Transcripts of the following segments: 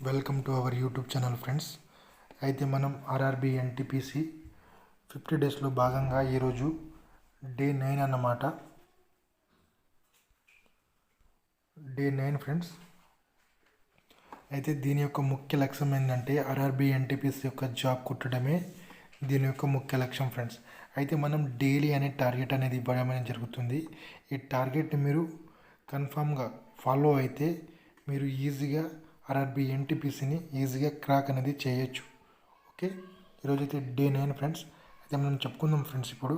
Welcome to our YouTube channel friends. అయితే మనం RRB NTPC 50 డేస్లో భాగంగా ఈరోజు డే 9 అన్నమాట. Day 9 friends. అయితే దీని యొక్క ముఖ్య లక్ష్యం ఏంటంటే ఆర్ఆర్బి ఎన్టీపీసీ యొక్క జాబ్ కొట్టడమే దీని యొక్క ముఖ్య లక్ష్యం ఫ్రెండ్స్. అయితే మనం డైలీ అనే టార్గెట్ అనేది ఇవ్వడం అనేది జరుగుతుంది. ఈ టార్గెట్ని మీరు కన్ఫామ్గా ఫాలో అయితే మీరు ఈజీగా ఆర్ఆర్బి ఎన్టీపీసీని ఈజీగా క్రాక్ అనేది చేయొచ్చు. ఓకే, ఈరోజైతే డే 9 ఫ్రెండ్స్. అయితే మనం చెప్పుకుందాం ఫ్రెండ్స్. ఇప్పుడు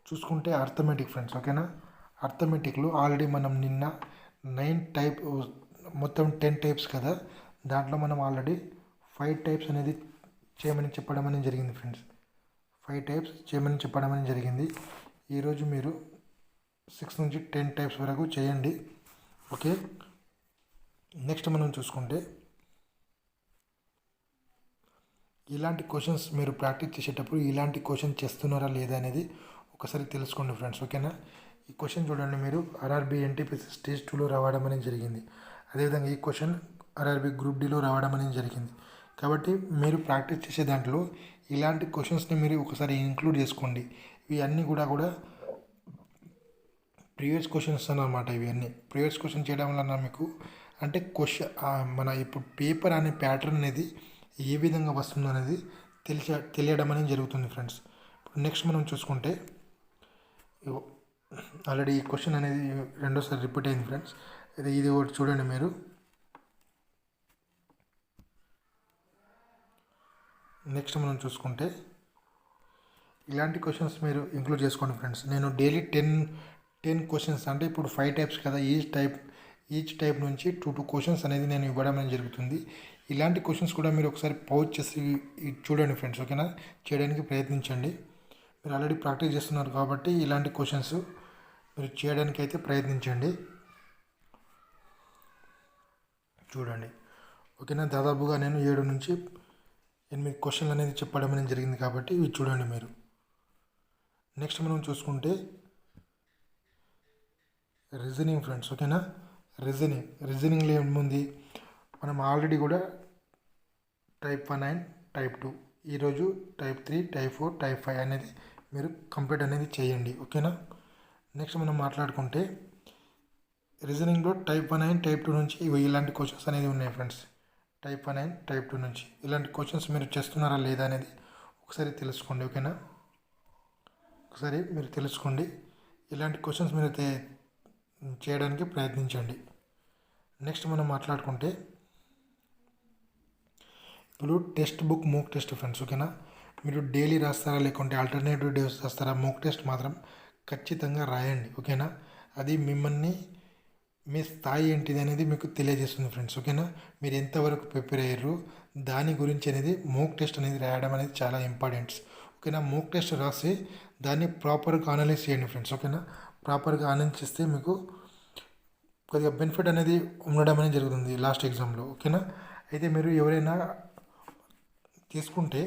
చూసుకుంటే అర్థమెటిక్ ఫ్రెండ్స్. ఓకేనా, అర్థమెటిక్లో ఆల్రెడీ మనం నిన్న 9 టైప్ మొత్తం 10 టైప్స్ కదా, దాంట్లో మనం ఆల్రెడీ 5 టైప్స్ అనేది చేయమని చెప్పడం అనేది జరిగింది ఫ్రెండ్స్. 5 టైప్స్ చేయమని చెప్పడం అనేది జరిగింది. ఈరోజు మీరు 6 నుంచి 10 టైప్స్ వరకు చేయండి. ఓకే, నెక్స్ట్ మనం చూసుకుంటే ఇలాంటి క్వశ్చన్స్ మీరు ప్రాక్టీస్ చేసేటప్పుడు ఇలాంటి క్వశ్చన్ చేస్తున్నారా లేదా అనేది ఒకసారి తెలుసుకోండి ఫ్రెండ్స్. ఓకేనా, ఈ క్వశ్చన్ చూడండి. మీరు ఆర్ఆర్బి ఎన్టీపీసీ స్టేజ్ 2లో రావడం అనేది జరిగింది. అదేవిధంగా ఈ క్వశ్చన్ ఆర్ఆర్బి గ్రూప్ డిలో రావడం అనేది జరిగింది. కాబట్టి మీరు ప్రాక్టీస్ చేసే దాంట్లో ఇలాంటి క్వశ్చన్స్ని మీరు ఒకసారి ఇంక్లూడ్ చేసుకోండి. ఇవి అన్నీ కూడా ప్రీవియస్ క్వశ్చన్స్ అన్నమాట. ఇవన్నీ ప్రీవియస్ క్వశ్చన్ చేయడం వలన మీకు అంటే మన ఇప్పుడు పేపర్ అనే ప్యాటర్న్ అనేది ఏ విధంగా వస్తుందో అనేది తెలియడం అనేది జరుగుతుంది ఫ్రెండ్స్. ఇప్పుడు నెక్స్ట్ మనం చూసుకుంటే ఆల్రెడీ ఈ క్వశ్చన్ అనేది రెండోసారి రిపీట్ అయింది ఫ్రెండ్స్. ఇది ఒకటి చూడండి మీరు. నెక్స్ట్ మనం చూసుకుంటే ఇలాంటి క్వశ్చన్స్ మీరు ఇంక్లూడ్ చేసుకోండి ఫ్రెండ్స్. నేను డైలీ 10 క్వశ్చన్స్, అంటే ఇప్పుడు 5 టైప్స్ కదా, ఈచ్ టైప్ నుంచి 2 క్వశ్చన్స్ అనేది నేను ఇవ్వడం అనేది జరుగుతుంది. ఇలాంటి క్వశ్చన్స్ కూడా మీరు ఒకసారి పౌజ్ చేసి చూడండి ఫ్రెండ్స్. ఓకేనా, చేయడానికి ప్రయత్నించండి. మీరు ఆల్రెడీ ప్రాక్టీస్ చేస్తున్నారు కాబట్టి ఇలాంటి క్వశ్చన్స్ మీరు చేయడానికి అయితే ప్రయత్నించండి. చూడండి. ఓకేనా, దాదాపుగా నేను 7 నుంచి 8 క్వశ్చన్లు అనేది చెప్పడం అనేది జరిగింది కాబట్టి ఇవి చూడండి మీరు. నెక్స్ట్ మనం చూసుకుంటే రీజనింగ్ ఫ్రెండ్స్. ఓకేనా, రీజనింగ్లో ఏముంది, మనం ఆల్రెడీ కూడా టైప్ 1 అండ్ టైప్ 2, ఈరోజు టైప్ 3, టైప్ 4, టైప్ 5 అనేది మీరు కంప్లీట్ అనేది చేయండి. ఓకేనా, నెక్స్ట్ మనం మాట్లాడుకుంటే రీజనింగ్లో టైప్ 1 అండ్ టైప్ 2 నుంచి ఇలాంటి క్వశ్చన్స్ అనేది ఉన్నాయి ఫ్రెండ్స్. టైప్ 1 అండ్ టైప్ 2 నుంచి ఇలాంటి క్వశ్చన్స్ మీరు చేస్తున్నారా లేదా అనేది ఒకసారి తెలుసుకోండి. ఓకేనా, ఒకసారి మీరు తెలుసుకోండి. ఇలాంటి క్వశ్చన్స్ మీరు చేయడానికి ప్రయత్నించండి. నెక్స్ట్ మనం మాట్లాడుకుంటే ఇప్పుడు text book mock test friends. ఓకేనా, మీరు డైలీ రాస్తారా లేకుంటే ఆల్టర్నేటివ్ డేస్ రాస్తారా, మోక్ టెస్ట్ మాత్రం ఖచ్చితంగా రాయండి. ఓకేనా, అది మిమ్మల్ని మీ స్థాయి ఏంటిది అనేది మీకు తెలియజేస్తుంది ఫ్రెండ్స్. ఓకేనా, మీరు ఎంతవరకు ప్రిపేర్ అయ్యారు దాని గురించి అనేది మోక్ టెస్ట్ అనేది రాయడం అనేది చాలా ఇంపార్టెంట్స్. ఓకేనా, మోక్ టెస్ట్ రాసి దాన్ని ప్రాపర్గా అనలైజ్ చేయండి ఫ్రెండ్స్. ఓకేనా, ప్రాపర్గా అనలైజ్ చేస్తే మీకు కొద్దిగా బెనిఫిట్ అనేది ఉండడం అనేది జరుగుతుంది లాస్ట్ ఎగ్జామ్లో. ఓకేనా, అయితే మీరు ఎవరైనా తీసుకుంటే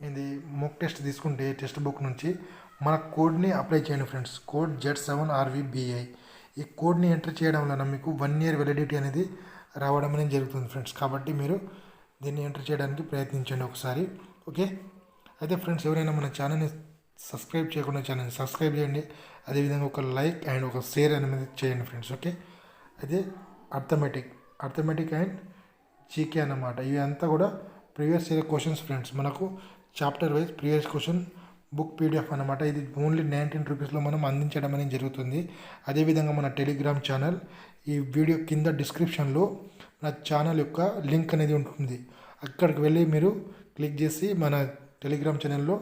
ఇది మోక్ టెస్ట్ తీసుకుంటే టెక్స్ట్ బుక్ నుంచి మన కోడ్ని అప్లై చేయండి ఫ్రెండ్స్. Code Z7RVBI. ఈ కోడ్ని ఎంటర్ చేయడం వలన మీకు 1 ఇయర్ వ్యాలిడిటీ అనేది రావడం అనేది జరుగుతుంది ఫ్రెండ్స్. కాబట్టి మీరు దీన్ని ఎంటర్ చేయడానికి ప్రయత్నించండి ఒకసారి. ఓకే, అయితే ఫ్రెండ్స్ ఎవరైనా మన ఛానల్ని సబ్స్క్రైబ్ చేయకుండా ఛానల్ని సబ్స్క్రైబ్ చేయండి. అదేవిధంగా ఒక లైక్ అండ్ ఒక షేర్ అనేది చేయండి ఫ్రెండ్స్. ఓకే, అయితే అర్థమెటిక్ అండ్ జీకే అన్నమాట. ఇవి అంతా కూడా ప్రీవియస్ ఇయర్ క్వశ్చన్స్ ఫ్రెండ్స్. మనకు chapter wise previous question book PDF అన్నమాట. ఇది ఓన్లీ 19 రూపీస్లో మనం అందించడం అనేది జరుగుతుంది. అదేవిధంగా మన టెలిగ్రామ్ ఛానల్, ఈ వీడియో కింద డిస్క్రిప్షన్లో మన ఛానల్ యొక్క లింక్ అనేది ఉంటుంది. అక్కడికి వెళ్ళి మీరు క్లిక్ చేసి మన టెలిగ్రామ్ ఛానల్లో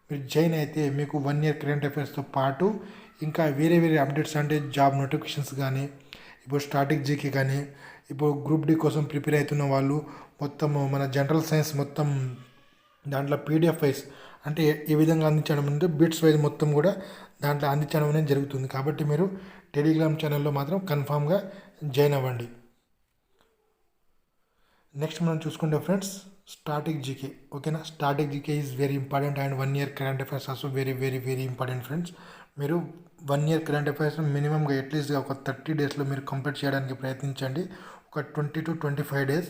మీరు జాయిన్ అయితే మీకు 1 ఇయర్ కరెంట్ అఫైర్స్తో పాటు ఇంకా వేరే అప్డేట్స్, అంటే జాబ్ నోటిఫికేషన్స్ కానీ, ఇప్పుడు స్టాటిక్ జీకే కానీ, ఇప్పుడు గ్రూప్ డి కోసం ప్రిపేర్ అవుతున్న వాళ్ళు మొత్తం మన జనరల్ సైన్స్ మొత్తం దాంట్లో PDF వైజ్ అంటే ఏ విధంగా అందించడం అంటే బిట్స్ వైజ్ మొత్తం కూడా దాంట్లో అందించడం అనేది జరుగుతుంది. కాబట్టి మీరు టెలిగ్రామ్ ఛానల్లో మాత్రం కన్ఫామ్గా జాయిన్ అవ్వండి. నెక్స్ట్ మనం చూసుకుంటే ఫ్రెండ్స్ స్టాటిక్ జీకే. ఓకేనా, static GK is very important and 1 year current affairs also very important friends. మీరు 1 ఇయర్ కరెంట్ అఫైర్స్ మినిమంగా అట్లీస్ట్గా ఒక 30 డేస్లో మీరు కంప్లీట్ చేయడానికి ప్రయత్నించండి. ఒక 20 to 25 డేస్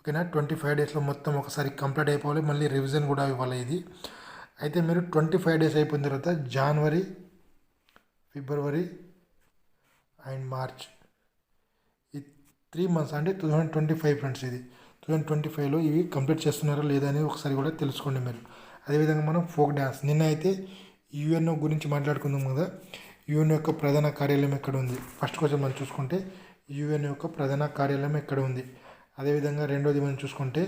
ఓకేనా. 25 డేస్లో మొత్తం ఒకసారి కంప్లీట్ అయిపోవాలి, మళ్ళీ రివిజన్ కూడా ఇవ్వాలి ఇది. అయితే మీరు 25 డేస్ అయిపోయిన తర్వాత జనవరి, ఫిబ్రవరి అండ్ మార్చ్ ఈ 3 మంత్స్ అంటే 2025 ఫ్రెండ్స్. ఇది 2025లో ఇవి కంప్లీట్ చేస్తున్నారా లేదా అని ఒకసారి కూడా తెలుసుకోండి మీరు. అదేవిధంగా మనం ఫోక్ డ్యాన్స్, నిన్న అయితే యుఎన్ఓ గురించి మాట్లాడుకుందాం కదా. యుఎన్ఓ యొక్క ప్రధాన కార్యాలయం ఎక్కడ ఉంది? ఫస్ట్ క్వశ్చన్ మనం చూసుకుంటే యుఎన్ఓ యొక్క ప్రధాన కార్యాలయం ఎక్కడ ఉంది. అదేవిధంగా రెండోది మనం చూసుకుంటే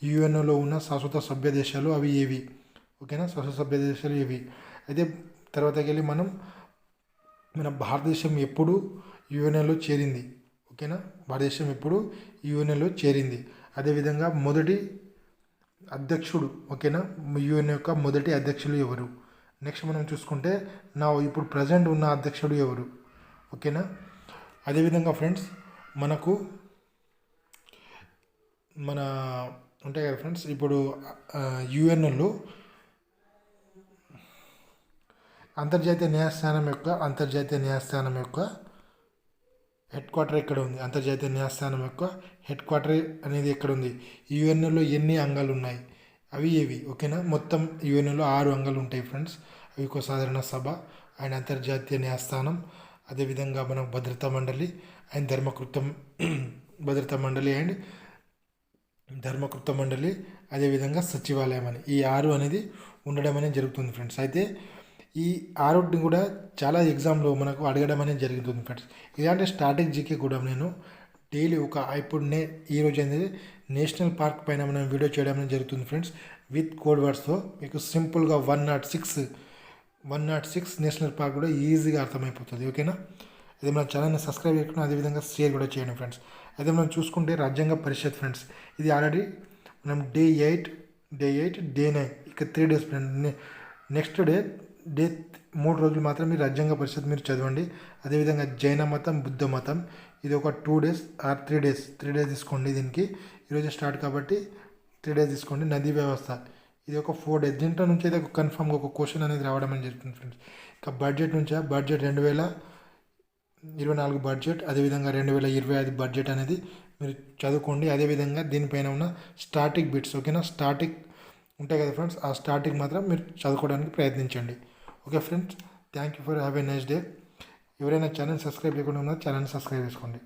యుఎన్ఓలో ఉన్న శాశ్వత సభ్య దేశాలు అవి ఏవి? ఓకేనా, శాశ్వత సభ్య దేశాలు ఏవి? అయితే తర్వాతకి వెళ్ళి మన భారతదేశం ఎప్పుడు యుఎన్ఓలో చేరింది? ఓకేనా, భారతదేశం ఎప్పుడు యుఎన్ఓలో చేరింది. అదేవిధంగా మొదటి అధ్యక్షుడు, ఓకేనా, యుఎన్ యొక్క మొదటి అధ్యక్షులు ఎవరు? నెక్స్ట్ మనం చూసుకుంటే ఇప్పుడు ప్రజెంట్ ఉన్న అధ్యక్షుడు ఎవరు? ఓకేనా. అదేవిధంగా ఫ్రెండ్స్ మనకు ఉంటాయి కదా ఫ్రెండ్స్, ఇప్పుడు యుఎన్ఓలో అంతర్జాతీయ న్యాయస్థానం యొక్క హెడ్ క్వార్టర్ ఎక్కడ ఉంది? అంతర్జాతీయ న్యాయస్థానం యొక్క హెడ్ క్వార్టర్ అనేది ఎక్కడ ఉంది? యుఎన్ఓలో ఎన్ని అంగాలు ఉన్నాయి? అవి ఏవి? ఓకేనా, మొత్తం యుఎన్ఓలో 6 అంగాలు ఉంటాయి ఫ్రెండ్స్. అవి ఒక సాధారణ సభ అండ్ అంతర్జాతీయ న్యాయస్థానం, అదేవిధంగా మనకు భద్రతా మండలి అండ్ ధర్మకృత మండలి, అదేవిధంగా సచివాలయం అని ఈ 6 అనేది ఉండడం అనేది జరుగుతుంది ఫ్రెండ్స్. అయితే ఈ 6ని కూడా చాలా ఎగ్జామ్లో మనకు అడగడం అనేది జరుగుతుంది ఫ్రెండ్స్. ఇలాంటి స్టాటిక్ జీకే కూడా నేను డైలీ ఇప్పుడు ఈరోజు అనేది నేషనల్ పార్క్ పైన మనం వీడియో చేయడం అనేది జరుగుతుంది ఫ్రెండ్స్. విత్ కోడ్ వర్డ్స్తో మీకు సింపుల్గా 106 నేషనల్ పార్క్ కూడా ఈజీగా అర్థమైపోతుంది. ఓకేనా, అదే మన ఛానల్ని సబ్స్క్రైబ్ చేయకుండా అదేవిధంగా షేర్ కూడా చేయండి ఫ్రెండ్స్. అయితే మనం చూసుకుంటే రాజ్యాంగ పరిషత్ ఫ్రెండ్స్, ఇది ఆల్రెడీ మనం డే 8, డే 9 ఇక 3 డేస్ ఫ్రెండ్స్. నెక్స్ట్ డే 3 రోజులు మాత్రం మీరు రాజ్యాంగ పరిషత్ మీరు చదవండి. అదేవిధంగా జైన మతం, బుద్ధ మతం ఇది ఒక 2 డేస్ ఆర్ 3 డేస్ తీసుకోండి. దీనికి ఈరోజు స్టార్ట్ కాబట్టి 3 డేస్ తీసుకోండి. నదీ వ్యవస్థ ఇది ఒక 4 డేస్. దీంట్లో నుంచి అయితే కన్ఫామ్గా ఒక క్వశ్చన్ అనేది రావడం అనేది జరుగుతుంది ఫ్రెండ్స్. ఇక బడ్జెట్ నుంచి బడ్జెట్ 2024 బడ్జెట్, అదేవిధంగా 2025 బడ్జెట్ అనేది మీరు చదువుకోండి. అదేవిధంగా దీనిపైన ఉన్న స్టాటిక్ బిట్స్, ఓకేనా, స్టాటిక్ ఉంటాయి కదా ఫ్రెండ్స్, ఆ స్టాటిక్ మాత్రం మీరు చదువుకోవడానికి ప్రయత్నించండి. Okay friends, thank you for have a nice day. ఎవరైనా ఛానల్ సబ్స్క్రైబ్ చేయకుండా ఉన్నా ఛానల్ సబ్స్క్రైబ్ చేసుకోండి.